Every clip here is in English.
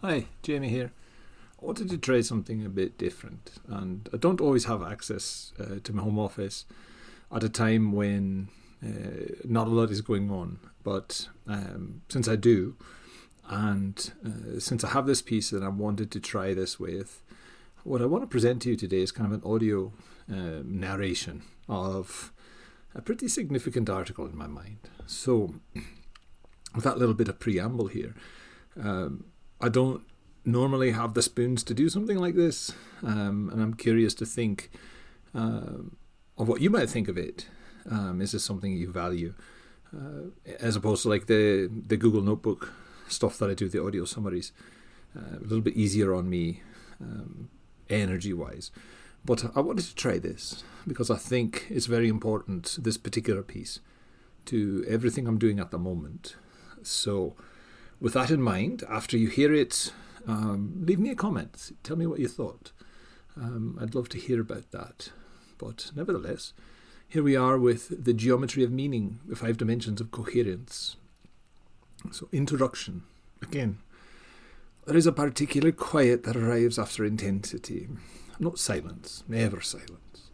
Hi, Jamie here. I wanted to try something a bit different, and I don't always have access to my home office at a time when not a lot is going on. But since I do, and since I have this piece that I wanted to try this with, what I want to present to you today is kind of an audio narration of a pretty significant article in my mind. So, with that little bit of preamble here, I don't normally have the spoons to do something like this, and I'm curious to think of what you might think of it. Is this something you value, as opposed to like the Google Notebook stuff that I do, the audio summaries, a little bit easier on me, energy-wise. But I wanted to try this because I think it's very important, this particular piece, to everything I'm doing at the moment. So, with that in mind, after you hear it, leave me a comment. Tell me what you thought. I'd love to hear about that. But nevertheless, here we are with the geometry of meaning, the 5 dimensions of coherence. So, introduction. Again, there is a particular quiet that arrives after intensity. Not silence, never silence,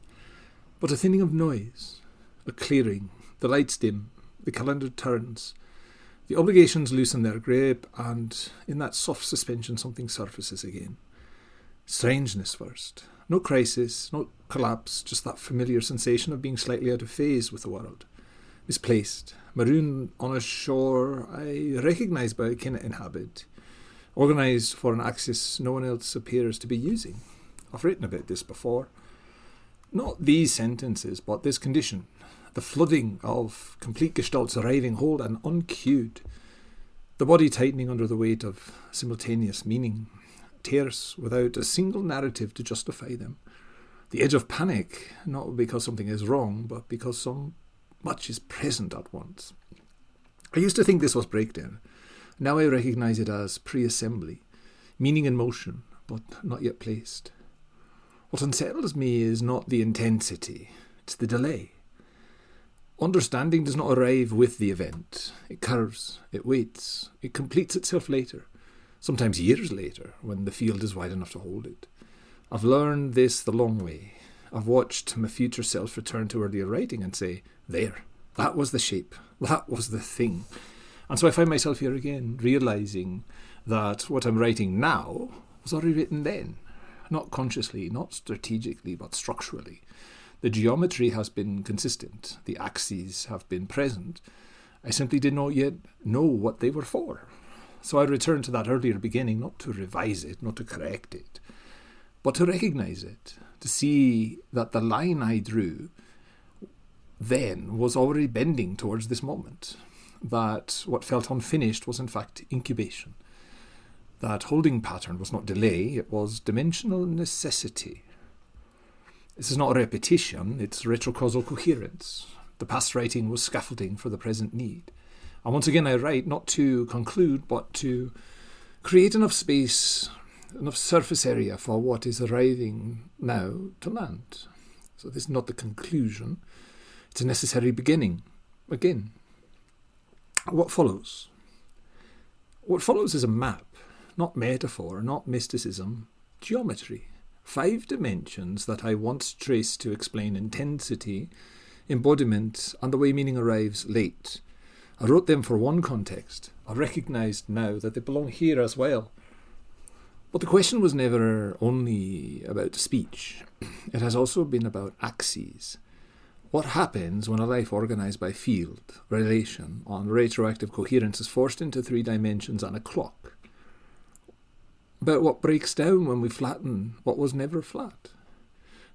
but a thinning of noise, a clearing. The lights dim, the calendar turns, the obligations loosen their grip, and in that soft suspension something surfaces again. Strangeness first. No crisis, no collapse, just that familiar sensation of being slightly out of phase with the world. Misplaced, marooned on a shore I recognise but I cannot inhabit. Organised for an axis no one else appears to be using. I've written about this before. Not these sentences, but this condition. The flooding of complete gestalts arriving whole and uncued. The body tightening under the weight of simultaneous meaning. Terse, without a single narrative to justify them. The edge of panic, not because something is wrong, but because so much is present at once. I used to think this was breakdown. Now I recognise it as pre-assembly. Meaning in motion, but not yet placed. What unsettles me is not the intensity, it's the delay. Understanding does not arrive with the event. It curves, it waits, it completes itself later, sometimes years later, when the field is wide enough to hold it. I've learned this the long way. I've watched my future self return to earlier writing and say, there, that was the shape, that was the thing. And so I find myself here again, realising that what I'm writing now was already written then. Not consciously, not strategically, but structurally. The geometry has been consistent. The axes have been present. I simply did not yet know what they were for. So I return to that earlier beginning, not to revise it, not to correct it, but to recognise it, to see that the line I drew then was already bending towards this moment, that what felt unfinished was in fact incubation. That holding pattern was not delay, it was dimensional necessity. This is not a repetition, it's retrocausal coherence. The past writing was scaffolding for the present need. And once again I write not to conclude, but to create enough space, enough surface area for what is arriving now to land. So this is not the conclusion, it's a necessary beginning. Again, what follows? What follows is a map. Not metaphor, not mysticism, geometry. 5 dimensions that I once traced to explain intensity, embodiment, and the way meaning arrives late. I wrote them for one context. I recognised now that they belong here as well. But the question was never only about speech. It has also been about axes. What happens when a life organised by field, relation, and retroactive coherence is forced into 3 dimensions and a clock? About what breaks down when we flatten what was never flat.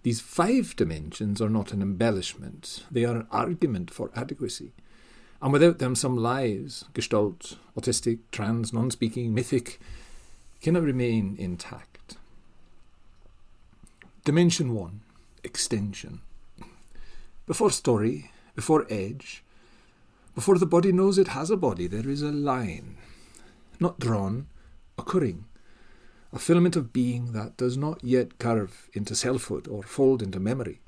These 5 dimensions are not an embellishment, they are an argument for adequacy. And without them some lives, gestalt, autistic, trans, non-speaking, mythic, cannot remain intact. Dimension 1, extension. Before story, before edge, before the body knows it has a body, there is a line, not drawn, occurring. A filament of being that does not yet curve into selfhood or fold into memory.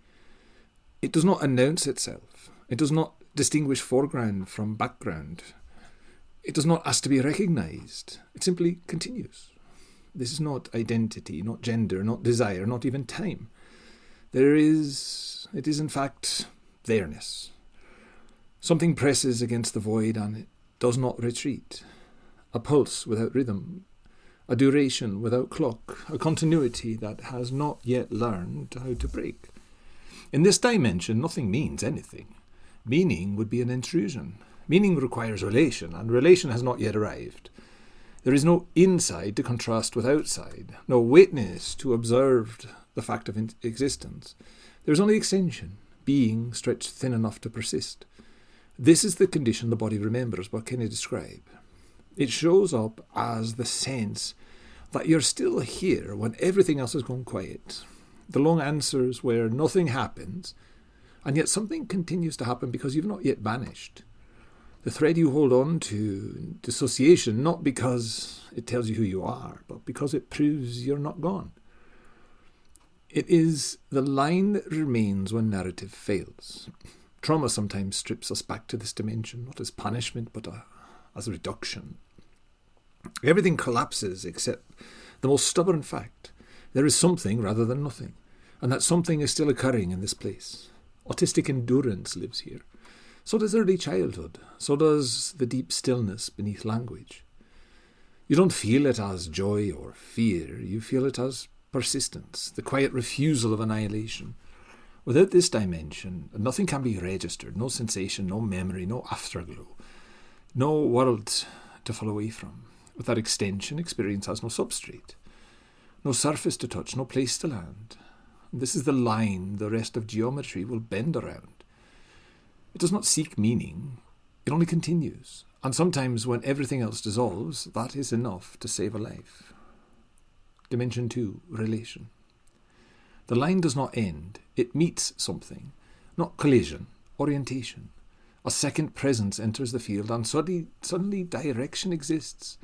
It does not announce itself. It does not distinguish foreground from background. It does not ask to be recognised. It simply continues. This is not identity, not gender, not desire, not even time. It is in fact there-ness. Something presses against the void and it does not retreat. A pulse without rhythm, a duration without clock, a continuity that has not yet learned how to break. In this dimension, nothing means anything. Meaning would be an intrusion. Meaning requires relation, and relation has not yet arrived. There is no inside to contrast with outside, no witness to observe the fact of existence. There is only extension, being stretched thin enough to persist. This is the condition the body remembers, but can it describe? It shows up as the sense that you're still here when everything else has gone quiet. The long answers where nothing happens, and yet something continues to happen because you've not yet vanished. The thread you hold on to, dissociation, not because it tells you who you are, but because it proves you're not gone. It is the line that remains when narrative fails. Trauma sometimes strips us back to this dimension, not as punishment, but as a reduction. Everything collapses except the most stubborn fact. There is something rather than nothing, and that something is still occurring in this place. Autistic endurance lives here. So does early childhood. So does the deep stillness beneath language. You don't feel it as joy or fear. You feel it as persistence, the quiet refusal of annihilation. Without this dimension, nothing can be registered. No sensation, no memory, no afterglow. No world to fall away from. Without extension, experience has no substrate. No surface to touch, no place to land. This is the line the rest of geometry will bend around. It does not seek meaning, it only continues. And sometimes when everything else dissolves, that is enough to save a life. Dimension 2, relation. The line does not end, it meets something. Not collision, orientation. A second presence enters the field and suddenly direction exists.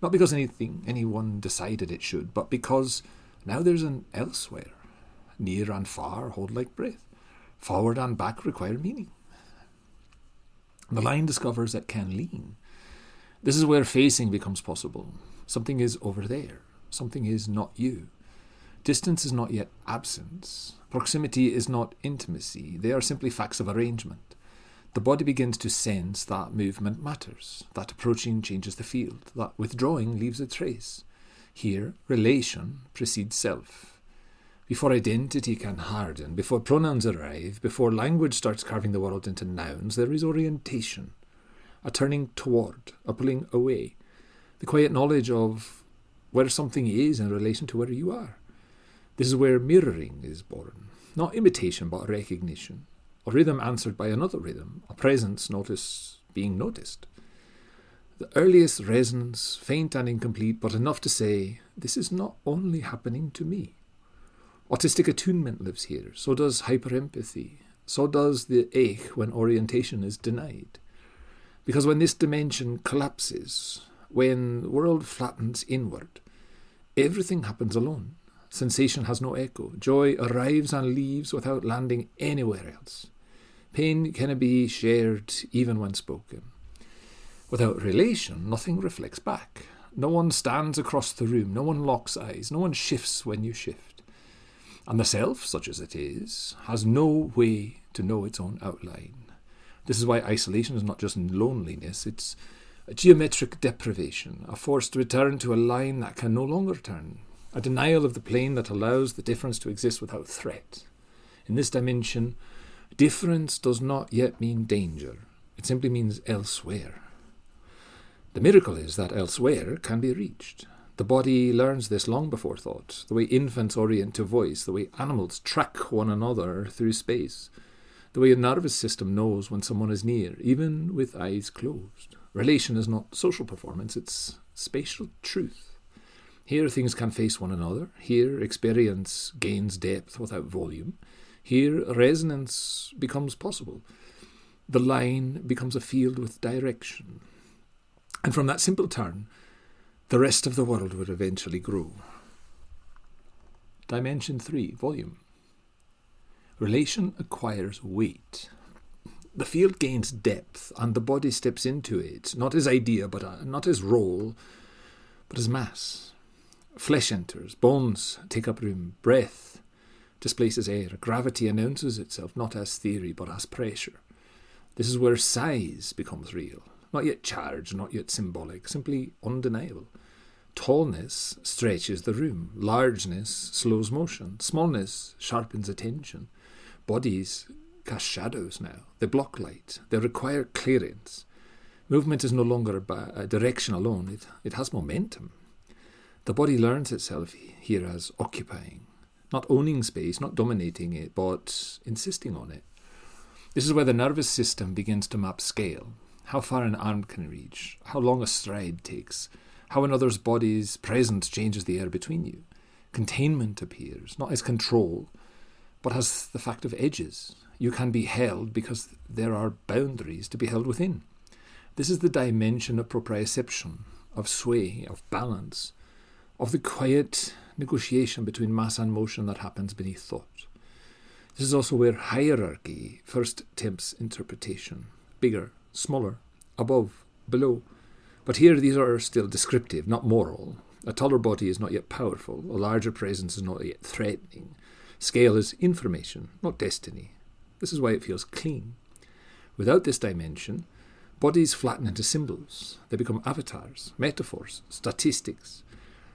Not because anyone decided it should, but because now there's an elsewhere. Near and far hold like breath. Forward and back require meaning. The line discovers it can lean. This is where facing becomes possible. Something is over there. Something is not you. Distance is not yet absence. Proximity is not intimacy. They are simply facts of arrangement. The body begins to sense that movement matters, that approaching changes the field, that withdrawing leaves a trace. Here, relation precedes self. Before identity can harden, before pronouns arrive, before language starts carving the world into nouns, there is orientation, a turning toward, a pulling away, the quiet knowledge of where something is in relation to where you are. This is where mirroring is born, not imitation but recognition, a rhythm answered by another rhythm, a presence being noticed. The earliest resonance, faint and incomplete, but enough to say, this is not only happening to me. Autistic attunement lives here, so does hyperempathy, so does the ache when orientation is denied. Because when this dimension collapses, when the world flattens inward, everything happens alone. Sensation has no echo. Joy arrives and leaves without landing anywhere else. Pain cannot be shared even when spoken. Without relation, nothing reflects back. No one stands across the room, no one locks eyes, no one shifts when you shift. And the self, such as it is, has no way to know its own outline. This is why isolation is not just loneliness, it's a geometric deprivation, a forced return to a line that can no longer turn, a denial of the plane that allows the difference to exist without threat. In this dimension, difference does not yet mean danger. It simply means elsewhere. The miracle is that elsewhere can be reached. The body learns this long before thought, the way infants orient to voice, the way animals track one another through space, the way a nervous system knows when someone is near, even with eyes closed. Relation is not social performance, it's spatial truth. Here things can face one another. Here experience gains depth without volume. Here resonance becomes possible. The line becomes a field with direction. And from that simple turn, the rest of the world would eventually grow. Dimension 3, volume. Relation acquires weight. The field gains depth, and the body steps into it, not as idea, not as role, but as mass. Flesh enters, bones take up room, breath displaces air, gravity announces itself not as theory but as pressure. This is where size becomes real, not yet charged, not yet symbolic, simply undeniable. Tallness stretches the room, largeness slows motion, smallness sharpens attention. Bodies cast shadows now, they block light, they require clearance. Movement is no longer a direction alone, it has momentum. The body learns itself here as occupying, not owning space, not dominating it, but insisting on it. This is where the nervous system begins to map scale, how far an arm can reach, how long a stride takes, how another's body's presence changes the air between you. Containment appears, not as control, but as the fact of edges. You can be held because there are boundaries to be held within. This is the dimension of proprioception, of sway, of balance, of the quiet negotiation between mass and motion that happens beneath thought. This is also where hierarchy first tempts interpretation. Bigger, smaller, above, below. But here these are still descriptive, not moral. A taller body is not yet powerful. A larger presence is not yet threatening. Scale is information, not destiny. This is why it feels clean. Without this dimension, bodies flatten into symbols. They become avatars, metaphors, statistics.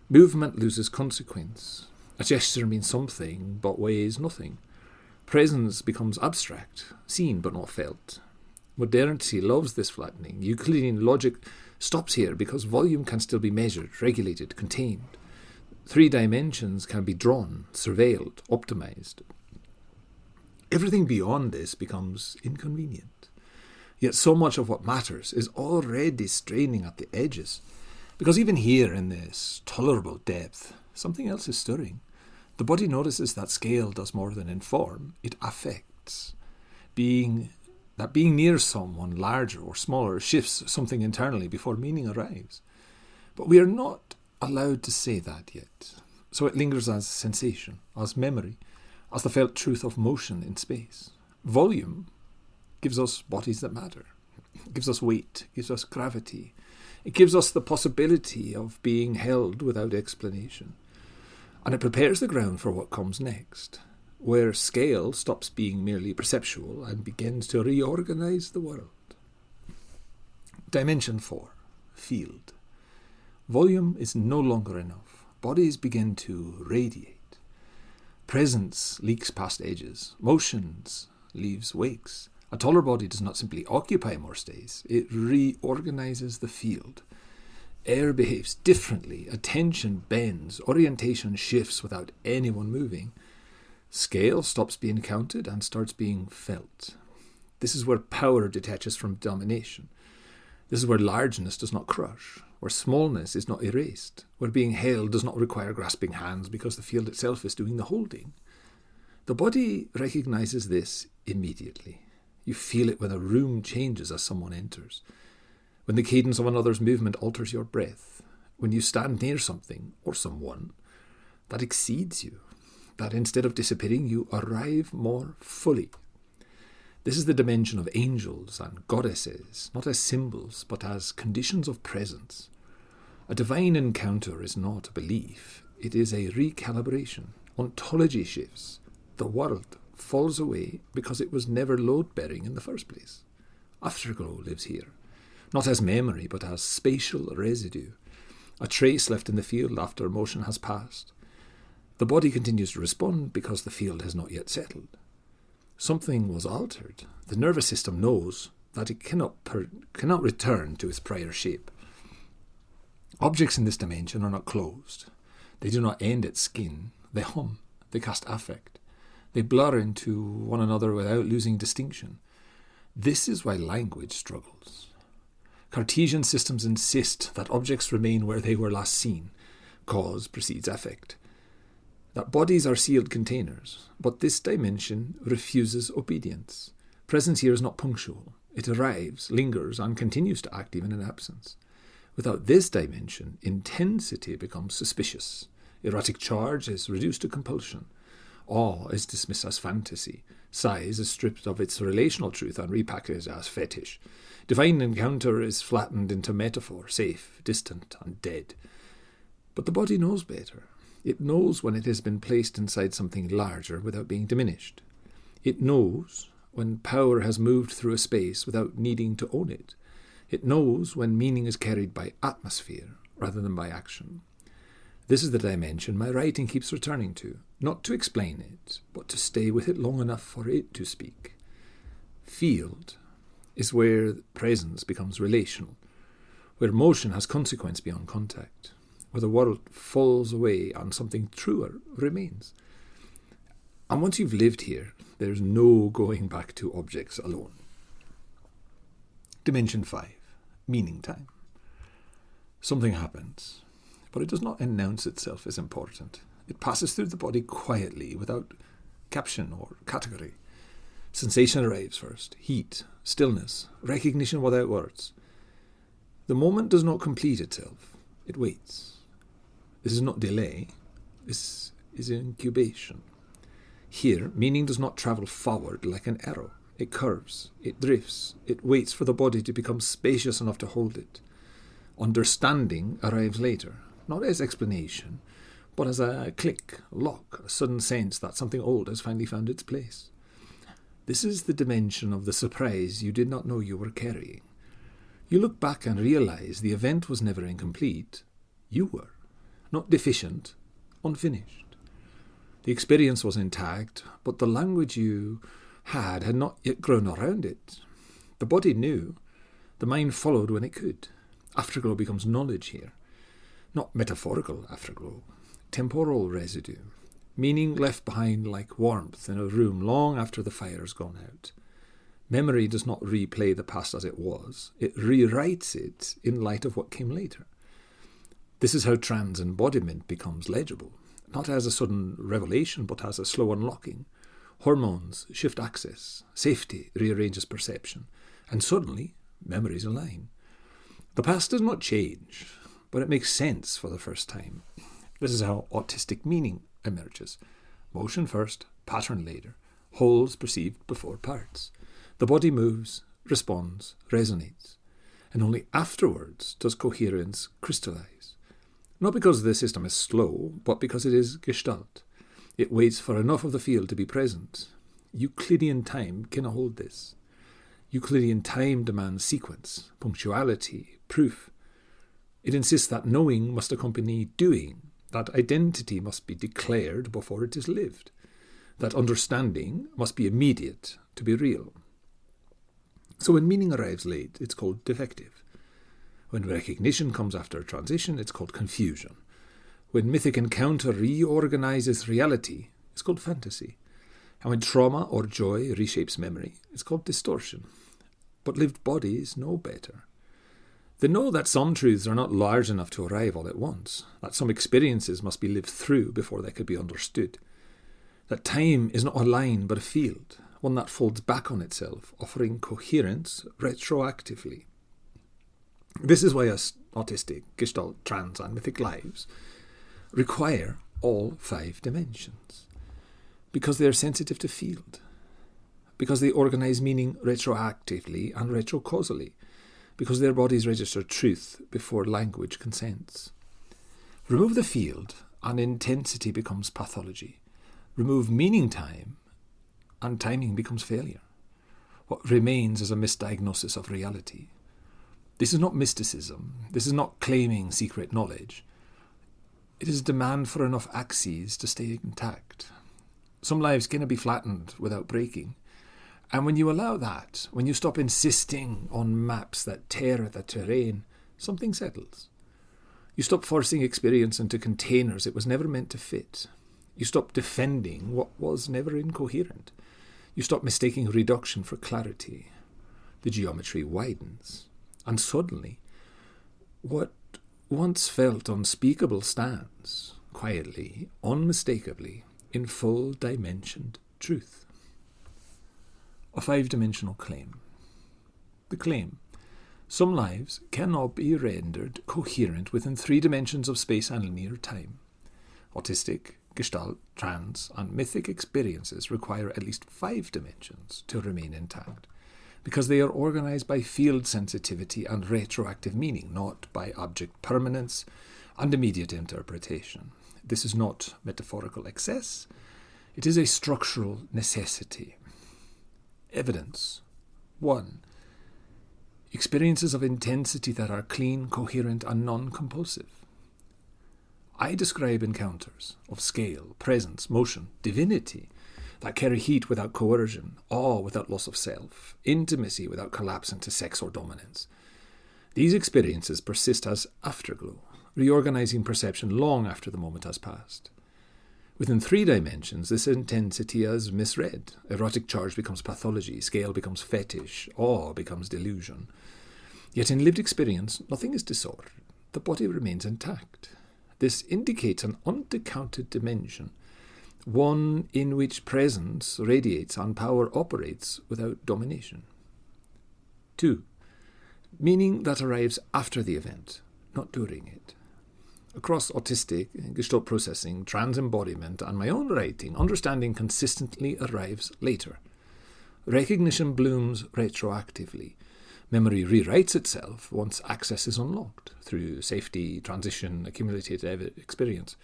Movement loses consequence. A gesture means something, but weighs nothing. Presence becomes abstract, seen but not felt. Modernity loves this flattening. Euclidean logic stops here because volume can still be measured, regulated, contained. 3 dimensions can be drawn, surveilled, optimized. Everything beyond this becomes inconvenient. Yet so much of what matters is already straining at the edges. Because even here in this tolerable depth, something else is stirring. The body notices that scale does more than inform, it affects. Being near someone larger or smaller shifts something internally before meaning arrives. But we are not allowed to say that yet. So it lingers as sensation, as memory, as the felt truth of motion in space. Volume gives us bodies that matter. It gives us weight, gives us gravity. It gives us the possibility of being held without explanation. And it prepares the ground for what comes next, where scale stops being merely perceptual and begins to reorganize the world. Dimension 4. Field. Volume is no longer enough. Bodies begin to radiate. Presence leaks past edges. Motions leaves wakes. A taller body does not simply occupy more space, it reorganizes the field. Air behaves differently, attention bends, orientation shifts without anyone moving. Scale stops being counted and starts being felt. This is where power detaches from domination. This is where largeness does not crush, where smallness is not erased, where being held does not require grasping hands because the field itself is doing the holding. The body recognizes this immediately. You feel it when a room changes as someone enters, when the cadence of another's movement alters your breath, when you stand near something or someone that exceeds you, that instead of disappearing, you arrive more fully. This is the dimension of angels and goddesses, not as symbols, but as conditions of presence. A divine encounter is not a belief, it is a recalibration. Ontology shifts. The world falls away because it was never load-bearing in the first place. Afterglow lives here, not as memory, but as spatial residue, a trace left in the field after motion has passed. The body continues to respond because the field has not yet settled. Something was altered. The nervous system knows that it cannot return to its prior shape. Objects in this dimension are not closed. They do not end at skin. They hum. They cast affect. They blur into one another without losing distinction. This is why language struggles. Cartesian systems insist that objects remain where they were last seen. Cause precedes effect. That bodies are sealed containers, but this dimension refuses obedience. Presence here is not punctual. It arrives, lingers, and continues to act even in absence. Without this dimension, intensity becomes suspicious. Erotic charge is reduced to compulsion. Awe is dismissed as fantasy. Size is stripped of its relational truth and repackaged as fetish. Divine encounter is flattened into metaphor, safe, distant, and dead. But the body knows better. It knows when it has been placed inside something larger without being diminished. It knows when power has moved through a space without needing to own it. It knows when meaning is carried by atmosphere rather than by action. This is the dimension my writing keeps returning to, not to explain it, but to stay with it long enough for it to speak. Field is where presence becomes relational, where motion has consequence beyond contact, where the world falls away and something truer remains. And once you've lived here, there's no going back to objects alone. Dimension 5, meaning time. Something happens, but it does not announce itself as important. It passes through the body quietly, without caption or category. Sensation arrives first, heat, stillness, recognition without words. The moment does not complete itself, it waits. This is not delay, this is incubation. Here, meaning does not travel forward like an arrow. It curves, it drifts, it waits for the body to become spacious enough to hold it. Understanding arrives later, not as explanation, but as a click, lock, a sudden sense that something old has finally found its place. This is the dimension of the surprise you did not know you were carrying. You look back and realize the event was never incomplete. You were, not deficient, unfinished. The experience was intact, but the language you had not yet grown around it. The body knew. The mind followed when it could. Afterglow becomes knowledge here. Not metaphorical afterglow. Temporal residue. Meaning left behind like warmth in a room long after the fire has gone out. Memory does not replay the past as it was. It rewrites it in light of what came later. This is how trans-embodiment becomes legible. Not as a sudden revelation, but as a slow unlocking. Hormones shift access. Safety rearranges perception. And suddenly, memories align. The past does not change, but it makes sense for the first time. This is how autistic meaning emerges. Motion first, pattern later. Wholes perceived before parts. The body moves, responds, resonates. And only afterwards does coherence crystallize. Not because the system is slow, but because it is gestalt. It waits for enough of the field to be present. Euclidean time cannot hold this. Euclidean time demands sequence, punctuality, proof. It insists that knowing must accompany doing, that identity must be declared before it is lived, that understanding must be immediate to be real. So when meaning arrives late, it's called defective. When recognition comes after a transition, it's called confusion. When mythic encounter reorganizes reality, it's called fantasy. And when trauma or joy reshapes memory, it's called distortion. But lived bodies know better. They know that some truths are not large enough to arrive all at once, that some experiences must be lived through before they could be understood, that time is not a line but a field, one that folds back on itself, offering coherence retroactively. This is why us autistic, gestalt, trans and mythic lives require all 5 dimensions. Because they are sensitive to field. Because they organize meaning retroactively and retrocausally. Because their bodies register truth before language consents. Remove the field and intensity becomes pathology. Remove meaning time and timing becomes failure. What remains is a misdiagnosis of reality. This is not mysticism. This is not claiming secret knowledge. It is demand for enough axes to stay intact. Some lives cannot be flattened without breaking. And when you allow that, when you stop insisting on maps that tear at the terrain, something settles. You stop forcing experience into containers it was never meant to fit. You stop defending what was never incoherent. You stop mistaking reduction for clarity. The geometry widens. And suddenly, what once felt unspeakable stands, quietly, unmistakably, in full-dimensioned truth. A 5-dimensional claim. The claim. Some lives cannot be rendered coherent within 3 dimensions of space and linear time. Autistic, gestalt, trans, and mythic experiences require at least 5 dimensions to remain intact, because they are organized by field sensitivity and retroactive meaning, not by object permanence and immediate interpretation. This is not metaphorical excess. It is a structural necessity. Evidence. 1. Experiences of intensity that are clean, coherent, and non-compulsive. I describe encounters of scale, presence, motion, divinity, that carry heat without coercion, awe without loss of self, intimacy without collapse into sex or dominance. These experiences persist as afterglow, reorganizing perception long after the moment has passed. Within 3 dimensions, this intensity is misread. Erotic charge becomes pathology, scale becomes fetish, awe becomes delusion. Yet in lived experience, nothing is disordered. The body remains intact. This indicates an undecounted dimension, one in which presence radiates and power operates without domination. 2. Meaning that arrives after the event, not during it. Across autistic, Gestalt processing, trans-embodiment, and my own writing, understanding consistently arrives later. Recognition blooms retroactively. Memory rewrites itself once access is unlocked through safety, transition, accumulated experience.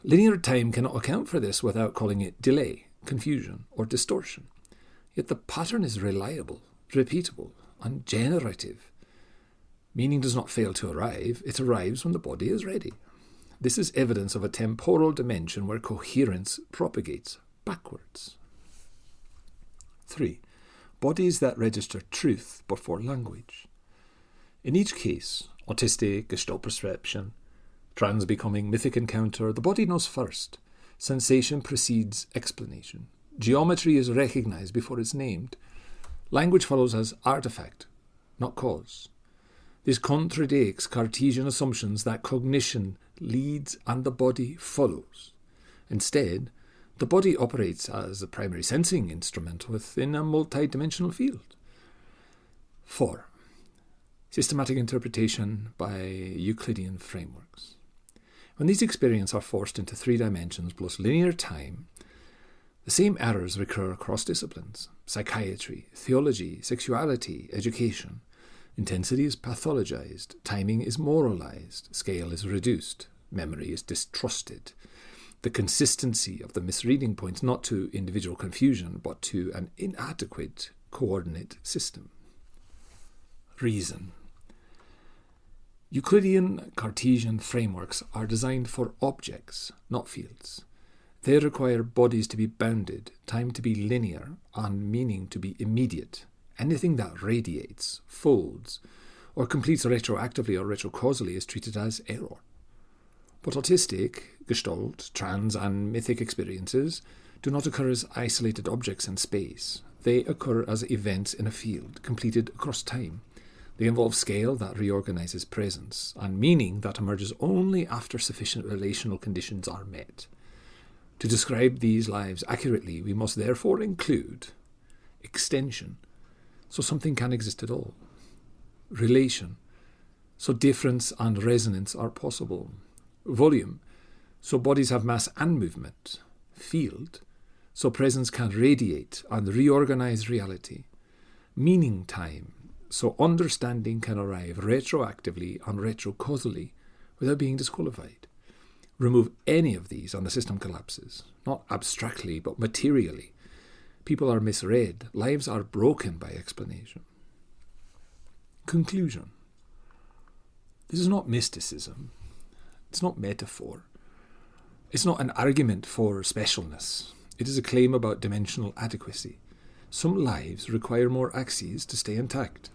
Linear time cannot account for this without calling it delay, confusion, or distortion. Yet the pattern is reliable, repeatable, and generative. Meaning does not fail to arrive, it arrives when the body is ready. This is evidence of a temporal dimension where coherence propagates backwards. 3. Bodies that register truth before language. In each case, autistic, Gestalt perception, trans becoming, mythic encounter, the body knows first. Sensation precedes explanation. Geometry is recognized before it's named. Language follows as artifact, not cause. This contradicts Cartesian assumptions that cognition leads and the body follows. Instead, the body operates as a primary sensing instrument within a multi-dimensional field. 4. Systematic interpretation by Euclidean frameworks. When these experiences are forced into 3 dimensions plus linear time, the same errors recur across disciplines: psychiatry, theology, sexuality, education. Intensity is pathologized, timing is moralized, scale is reduced, memory is distrusted. The consistency of the misreading points not to individual confusion, but to an inadequate coordinate system. Reason. Euclidean Cartesian frameworks are designed for objects, not fields. They require bodies to be bounded, time to be linear, and meaning to be immediate. Anything that radiates, folds, or completes retroactively or retrocausally is treated as error. But autistic, Gestalt, trans, and mythic experiences do not occur as isolated objects in space. They occur as events in a field, completed across time. They involve scale that reorganizes presence, and meaning that emerges only after sufficient relational conditions are met. To describe these lives accurately, we must therefore include extension, so something can exist at all; relation, so difference and resonance are possible; volume, so bodies have mass and movement; field, so presence can radiate and reorganize reality; meaning time, so understanding can arrive retroactively and retrocausally without being disqualified. Remove any of these and the system collapses, not abstractly but materially. People are misread, lives are broken by explanation. Conclusion. This is not mysticism. It's not metaphor. It's not an argument for specialness. It is a claim about dimensional adequacy. Some lives require more axes to stay intact.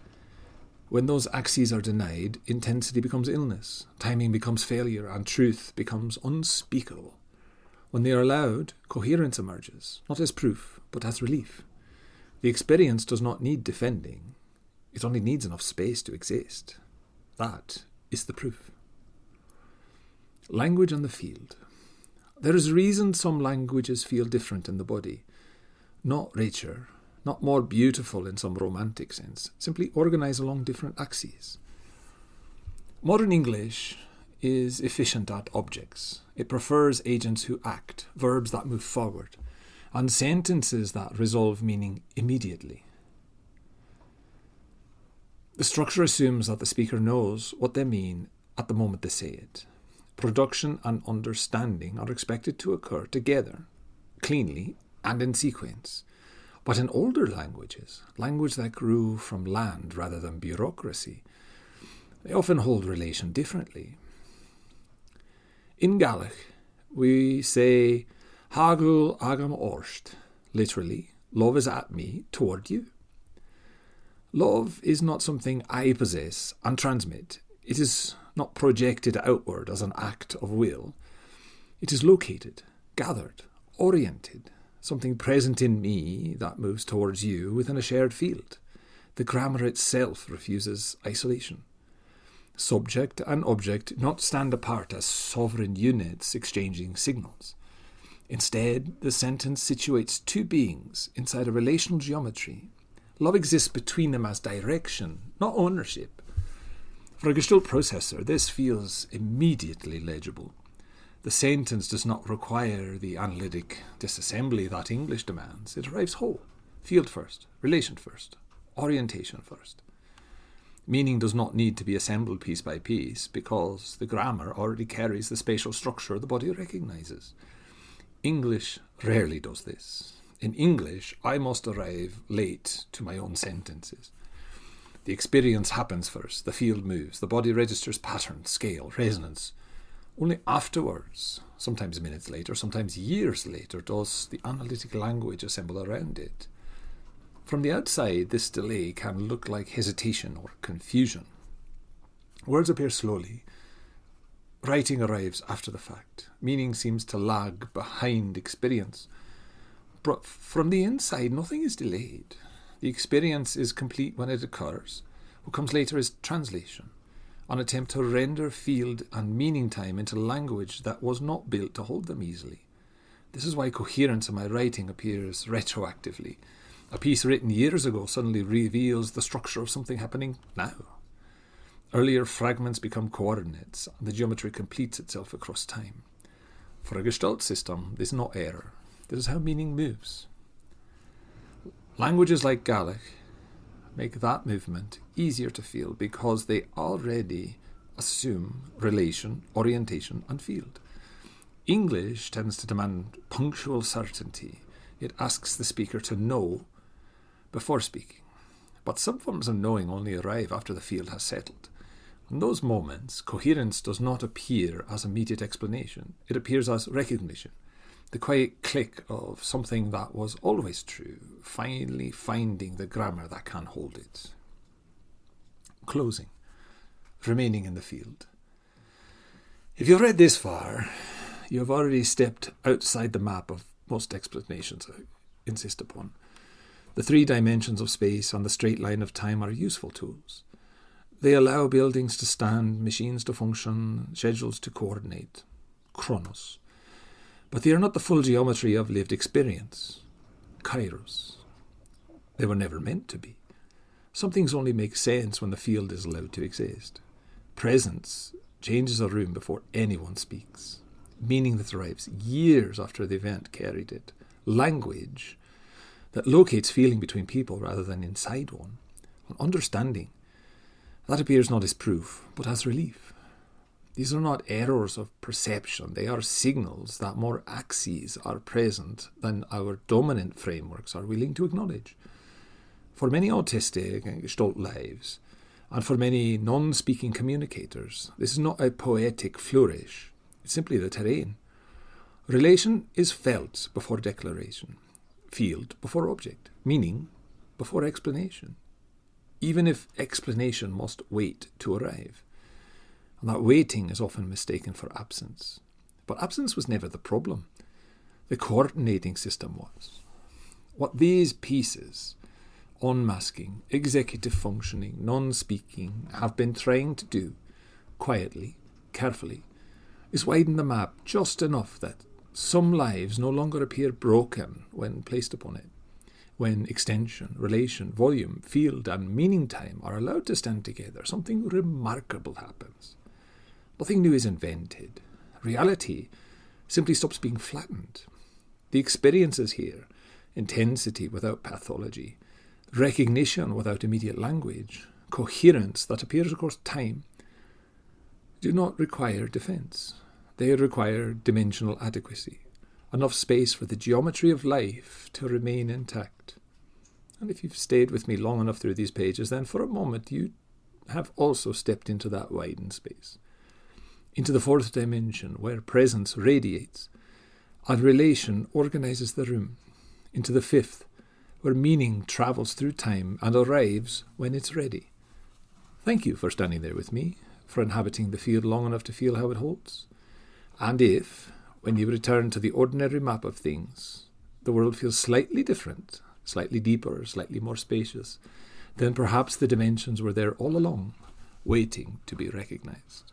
When those axes are denied, intensity becomes illness, timing becomes failure, and truth becomes unspeakable. When they are allowed, coherence emerges, not as proof, but as relief. The experience does not need defending. It only needs enough space to exist. That is the proof. Language and the field. There is reason some languages feel different in the body. Not richer, not more beautiful in some romantic sense, simply organize along different axes. Modern English is efficient at objects. It prefers agents who act, verbs that move forward, and sentences that resolve meaning immediately. The structure assumes that the speaker knows what they mean at the moment they say it. production and understanding are expected to occur together, cleanly and in sequence. But in older languages, language that grew from land rather than bureaucracy, they often hold relation differently. In Gaelic, we say Hagul agam orst, literally, love is at me, toward you. Love is not something I possess and transmit. It is not projected outward as an act of will. It is located, gathered, oriented, something present in me that moves towards you within a shared field. The grammar itself refuses isolation. Subject and object do not stand apart as sovereign units exchanging signals. Instead, the sentence situates two beings inside a relational geometry. Love exists between them as direction, not ownership. For a Gestalt processor, this feels immediately legible. The sentence does not require the analytic disassembly that English demands. It arrives whole, field first, relation first, orientation first. Meaning does not need to be assembled piece by piece because the grammar already carries the spatial structure the body recognizes. English rarely does this. In English, I must arrive late to my own sentences. The experience happens first, the field moves, the body registers pattern, scale, resonance. Only afterwards, sometimes minutes later, sometimes years later, does the analytic language assemble around it. From the outside, this delay can look like hesitation or confusion. Words appear slowly. Writing arrives after the fact. Meaning seems to lag behind experience. But from the inside, nothing is delayed. The experience is complete when it occurs. What comes later is translation, an attempt to render field and meaning time into language that was not built to hold them easily. This is why coherence in my writing appears retroactively. A piece written years ago suddenly reveals the structure of something happening now. Earlier fragments become coordinates, and the geometry completes itself across time. For a Gestalt system, this is not error. This is how meaning moves. Languages like Gaelic make that movement easier to feel because they already assume relation, orientation, and field. English tends to demand punctual certainty. It asks the speaker to know before speaking. But some forms of knowing only arrive after the field has settled. In those moments, coherence does not appear as immediate explanation. It appears as recognition. The quiet click of something that was always true, finally finding the grammar that can hold it. Closing. Remaining in the field. If you've read this far, you have already stepped outside the map of most explanations I insist upon. The 3 dimensions of space and the straight line of time are useful tools. They allow buildings to stand, machines to function, schedules to coordinate. Chronos. But they are not the full geometry of lived experience. Kairos. They were never meant to be. Some things only make sense when the field is allowed to exist. Presence changes a room before anyone speaks. Meaning that arrives years after the event carried it. Language that locates feeling between people rather than inside one. An understanding that appears not as proof, but as relief. These are not errors of perception. They are signals that more axes are present than our dominant frameworks are willing to acknowledge. For many autistic and Gestalt lives, and for many non-speaking communicators, this is not a poetic flourish. It's simply the terrain. Relation is felt before declaration. Field before object. Meaning before explanation. Even if explanation must wait to arrive. And that waiting is often mistaken for absence. But absence was never the problem. The coordinating system was. What these pieces, unmasking, executive functioning, non-speaking, have been trying to do, quietly, carefully, is widen the map just enough that some lives no longer appear broken when placed upon it. When extension, relation, volume, field, and meaning time are allowed to stand together, something remarkable happens. Nothing new is invented. Reality simply stops being flattened. The experiences here, intensity without pathology, recognition without immediate language, coherence that appears across time, do not require defense. they require dimensional adequacy, enough space for the geometry of life to remain intact. And if you've stayed with me long enough through these pages, then for a moment you have also stepped into that widened space, into the fourth dimension where presence radiates and relation organizes the room, into the fifth where meaning travels through time and arrives when it's ready. Thank you for standing there with me, for inhabiting the field long enough to feel how it holds. And if, when you return to the ordinary map of things, the world feels slightly different, slightly deeper, slightly more spacious, then perhaps the dimensions were there all along, waiting to be recognized.